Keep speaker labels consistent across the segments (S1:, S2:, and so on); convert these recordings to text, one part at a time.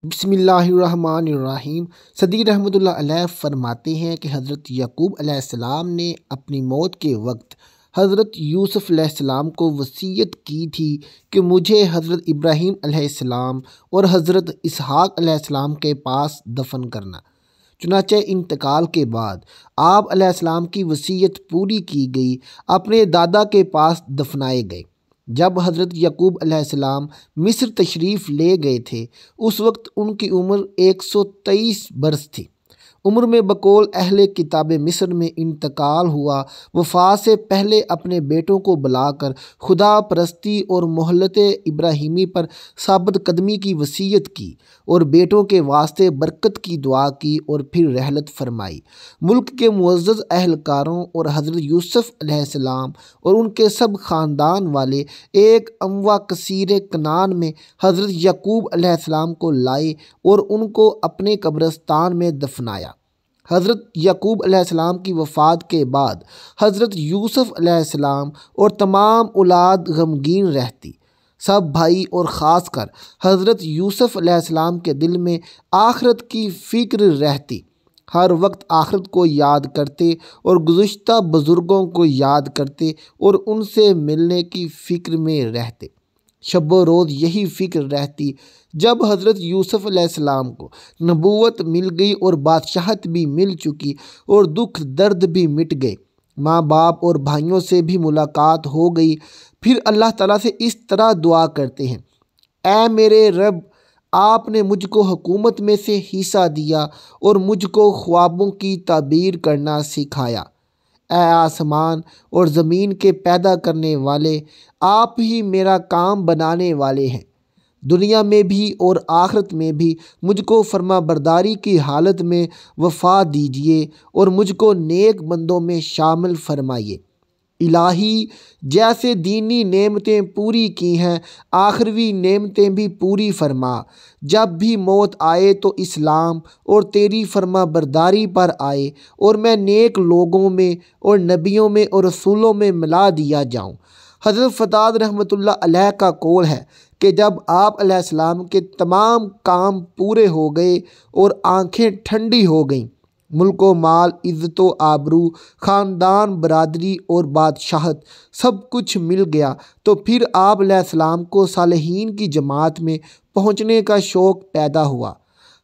S1: بسم اللہ الرحمن الرحیم۔ صدی رحمۃ اللہ علیہ فرماتے ہیں کہ حضرت یعقوب علیہ السلام نے اپنی موت کے وقت حضرت یوسف علیہ السلام کو وصیت کی تھی کہ مجھے حضرت ابراہیم علیہ السلام اور حضرت اسحاق علیہ السلام کے پاس دفن کرنا۔ چنانچہ انتقال کے بعد آپ علیہ السلام کی وصیت پوری کی گئی، اپنے دادا کے پاس دفنائے گئے۔ جب حضرت یعقوب علیہ السلام مصر تشریف لے گئے تھے، اس وقت ان کی عمر 123 برس تھی۔ عمر میں بقول اہل کتاب مصر میں انتقال ہوا۔ وفات سے پہلے اپنے بیٹوں کو بلا کر خدا پرستی اور ملت ابراہیمی پر ثابت قدمی کی وصیت کی اور بیٹوں کے واسطے برکت کی دعا کی اور پھر رحلت فرمائی۔ ملک کے معزز اہلکاروں اور حضرت یوسف علیہ السلام اور ان کے سب خاندان والے ایک اموا کثیر کنان میں حضرت یعقوب علیہ السلام کو لائے اور ان کو اپنے قبرستان میں دفنایا۔ حضرت یعقوب علیہ السلام کی وفات کے بعد حضرت یوسف علیہ السلام اور تمام اولاد غمگین رہتی۔ سب بھائی اور خاص کر حضرت یوسف علیہ السلام کے دل میں آخرت کی فکر رہتی۔ ہر وقت آخرت کو یاد کرتے اور گزشتہ بزرگوں کو یاد کرتے اور ان سے ملنے کی فکر میں رہتے۔ شب و روز یہی فکر رہتی۔ جب حضرت یوسف علیہ السلام کو نبوت مل گئی اور بادشاہت بھی مل چکی اور دکھ درد بھی مٹ گئے، ماں باپ اور بھائیوں سے بھی ملاقات ہو گئی، پھر اللہ تعالیٰ سے اس طرح دعا کرتے ہیں: اے میرے رب، آپ نے مجھ کو حکومت میں سے حصہ دیا اور مجھ کو خوابوں کی تعبیر کرنا سکھایا۔ اے آسمان اور زمین کے پیدا کرنے والے، آپ ہی میرا کام بنانے والے ہیں۔ دنیا میں بھی اور آخرت میں بھی مجھ کو فرما برداری کی حالت میں وفا دیجیے اور مجھ کو نیک بندوں میں شامل فرمائیے۔ الہی، جیسے دینی نعمتیں پوری کی ہیں، آخروی نعمتیں بھی پوری فرما۔ جب بھی موت آئے تو اسلام اور تیری فرما برداری پر آئے اور میں نیک لوگوں میں اور نبیوں میں اور رسولوں میں ملا دیا جاؤں۔ حضرت فتاد رحمۃ اللہ علیہ کا قول ہے کہ جب آپ علیہ السلام کے تمام کام پورے ہو گئے اور آنکھیں ٹھنڈی ہو گئیں، ملک و مال، عزت و آبرو، خاندان، برادری اور بادشاہت سب کچھ مل گیا، تو پھر آپ علیہ السلام کو صالحین کی جماعت میں پہنچنے کا شوق پیدا ہوا۔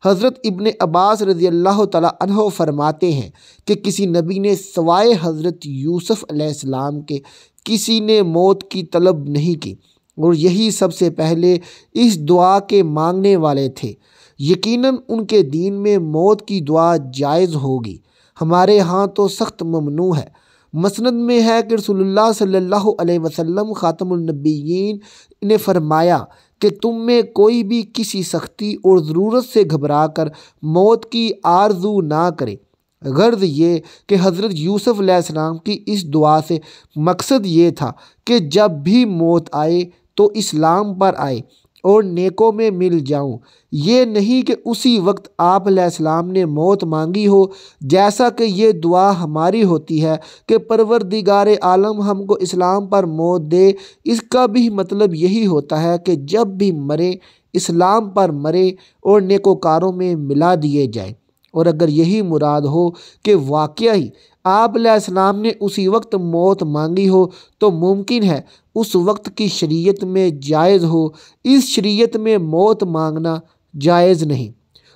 S1: حضرت ابن عباس رضی اللہ تعالیٰ عنہ فرماتے ہیں کہ کسی نبی نے سوائے حضرت یوسف علیہ السلام کے کسی نے موت کی طلب نہیں کی، اور یہی سب سے پہلے اس دعا کے مانگنے والے تھے۔ یقیناً ان کے دین میں موت کی دعا جائز ہوگی، ہمارے ہاں تو سخت ممنوع ہے۔ مسند میں ہے کہ رسول اللہ صلی اللہ علیہ وسلم خاتم النبیین نے فرمایا کہ تم میں کوئی بھی کسی سختی اور ضرورت سے گھبرا کر موت کی آرزو نہ کرے۔ غرض یہ کہ حضرت یوسف علیہ السلام کی اس دعا سے مقصد یہ تھا کہ جب بھی موت آئے تو اسلام پر آئے اور نیکوں میں مل جاؤں۔ یہ نہیں کہ اسی وقت آپ علیہ السلام نے موت مانگی ہو، جیسا کہ یہ دعا ہماری ہوتی ہے کہ پروردگار عالم ہم کو اسلام پر موت دے۔ اس کا بھی مطلب یہی ہوتا ہے کہ جب بھی مرے اسلام پر مرے اور نیکوکاروں میں ملا دیے جائیں۔ اور اگر یہی مراد ہو کہ واقعی آپ علیہ السلام نے اسی وقت موت مانگی ہو تو ممکن ہے اس وقت کی شریعت میں جائز ہو، اس شریعت میں موت مانگنا جائز نہیں۔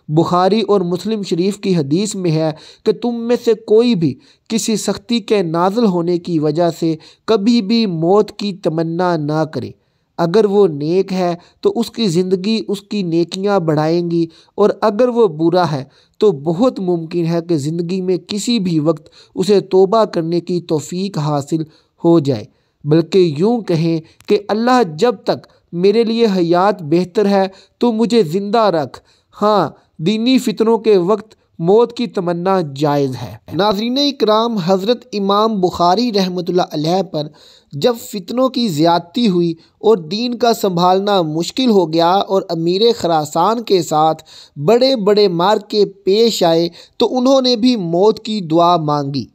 S1: بخاری اور مسلم شریف کی حدیث میں ہے کہ تم میں سے کوئی بھی کسی سختی کے نازل ہونے کی وجہ سے کبھی بھی موت کی تمنا نہ کرے۔ اگر وہ نیک ہے تو اس کی زندگی اس کی نیکیاں بڑھائیں گی، اور اگر وہ برا ہے تو بہت ممکن ہے کہ زندگی میں کسی بھی وقت اسے توبہ کرنے کی توفیق حاصل ہو جائے۔ بلکہ یوں کہیں کہ اللہ جب تک میرے لیے حیات بہتر ہے تو مجھے زندہ رکھ۔ ہاں، دینی فتنوں کے وقت موت کی تمنا جائز ہے۔ ناظرین اکرام، حضرت امام بخاری رحمۃ اللہ علیہ پر جب فتنوں کی زیادتی ہوئی اور دین کا سنبھالنا مشکل ہو گیا اور امیر خراسان کے ساتھ بڑے بڑے معرکے پیش آئے تو انہوں نے بھی موت کی دعا مانگی۔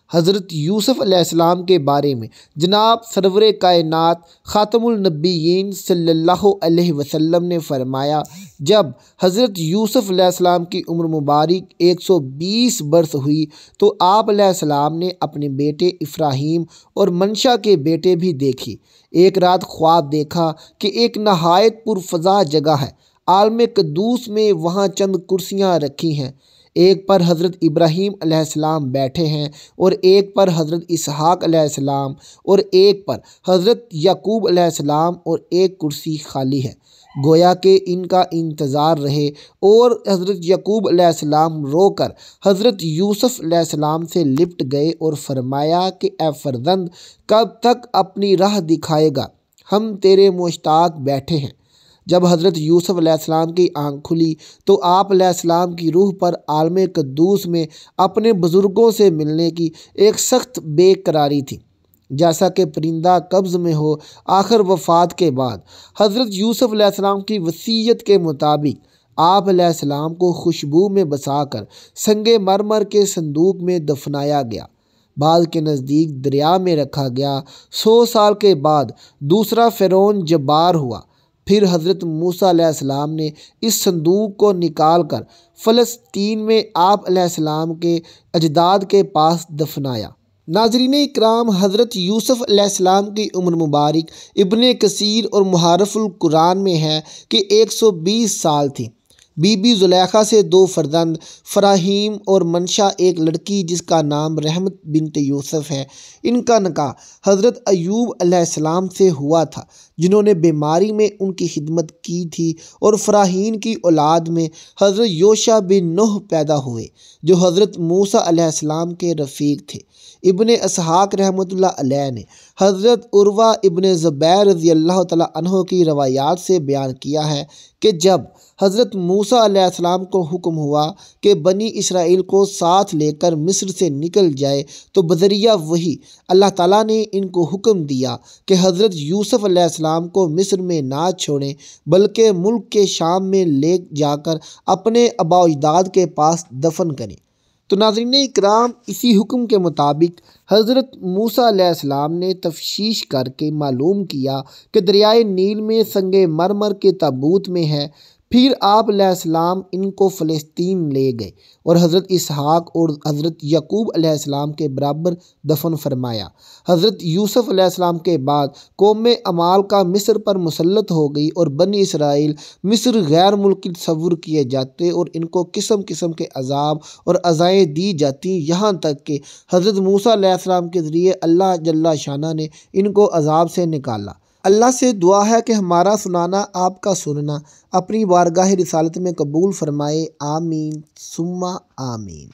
S1: حضرت یوسف علیہ السلام کے بارے میں جناب سرور کائنات خاتم النبیین صلی اللہ علیہ وسلم نے فرمایا، جب حضرت یوسف علیہ السلام کی عمر مبارک 120 برس ہوئی تو آپ علیہ السلام نے اپنے بیٹے ابراہیم اور منشا کے بیٹے بھی دیکھی۔ ایک رات خواب دیکھا کہ ایک نہایت پرفضا جگہ ہے، عالم قدوس میں وہاں چند کرسیاں رکھی ہیں، ایک پر حضرت ابراہیم علیہ السلام بیٹھے ہیں اور ایک پر حضرت اسحاق علیہ السلام اور ایک پر حضرت یعقوب علیہ السلام اور ایک کرسی خالی ہے۔ گویا کہ ان کا انتظار رہے، اور حضرت یعقوب علیہ السلام رو کر حضرت یوسف علیہ السلام سے لپٹ گئے اور فرمایا کہ اے فرزند، کب تک اپنی راہ دکھائے گا، ہم تیرے مشتاق بیٹھے ہیں۔ جب حضرت یوسف علیہ السلام کی آنکھ کھلی تو آپ علیہ السلام کی روح پر عالم قدوس میں اپنے بزرگوں سے ملنے کی ایک سخت بے قراری تھی، جیسا کہ پرندہ قبض میں ہو۔ آخر وفات کے بعد حضرت یوسف علیہ السلام کی وصیت کے مطابق آپ علیہ السلام کو خوشبو میں بسا کر سنگ مرمر کے صندوق میں دفنایا گیا، بعض کے نزدیک دریا میں رکھا گیا۔ 100 سال کے بعد دوسرا فرعون جبار ہوا، پھر حضرت موسیٰ علیہ السلام نے اس صندوق کو نکال کر فلسطین میں آپ علیہ السلام کے اجداد کے پاس دفنایا۔ ناظرین اکرام، حضرت یوسف علیہ السلام کی عمر مبارک ابن کثیر اور محرف القرآن میں ہے کہ 120 سال تھی۔ بی بی زلیخا سے 2 فرزند فراہیم اور منشا ایک لڑکی جس کا نام رحمت بنت یوسف ہے۔ ان کا نکاح حضرت ایوب علیہ السلام سے ہوا تھا، جنہوں نے بیماری میں ان کی خدمت کی تھی، اور فراہین کی اولاد میں حضرت یوشع بن نوح پیدا ہوئے جو حضرت موسیٰ علیہ السلام کے رفیق تھے۔ ابن اسحاق رحمۃ اللہ علیہ نے حضرت عروہ ابن زبیر رضی اللہ تعالیٰ عنہ کی روایات سے بیان کیا ہے کہ جب حضرت موسیٰ علیہ السلام کو حکم ہوا کہ بنی اسرائیل کو ساتھ لے کر مصر سے نکل جائے تو بذریعہ وحی اللہ تعالیٰ نے ان کو حکم دیا کہ حضرت یوسف علیہ السلام کو مصر میں نہ چھوڑیں بلکہ ملک کے شام میں لے جا کر اپنے آباء و اجداد کے پاس دفن کریں۔ تو ناظرین اکرام، اسی حکم کے مطابق حضرت موسیٰ علیہ السلام نے تفتیش کر کے معلوم کیا کہ دریائے نیل میں سنگ مرمر کے تابوت میں ہے۔ پھر آپ علیہ السلام ان کو فلسطین لے گئے اور حضرت اسحاق اور حضرت یعقوب علیہ السلام کے برابر دفن فرمایا۔ حضرت یوسف علیہ السلام کے بعد قوم عمال کا مصر پر مسلط ہو گئی اور بنی اسرائیل مصر غیر ملکی تصور کیے جاتے اور ان کو قسم قسم کے عذاب اور عزائیں دی جاتی، یہاں تک کہ حضرت موسیٰ علیہ السلام کے ذریعے اللہ جل شانہ نے ان کو عذاب سے نکالا۔ اللہ سے دعا ہے کہ ہمارا سنانا، آپ کا سننا اپنی بارگاہ رسالت میں قبول فرمائے۔ آمین ثم آمین۔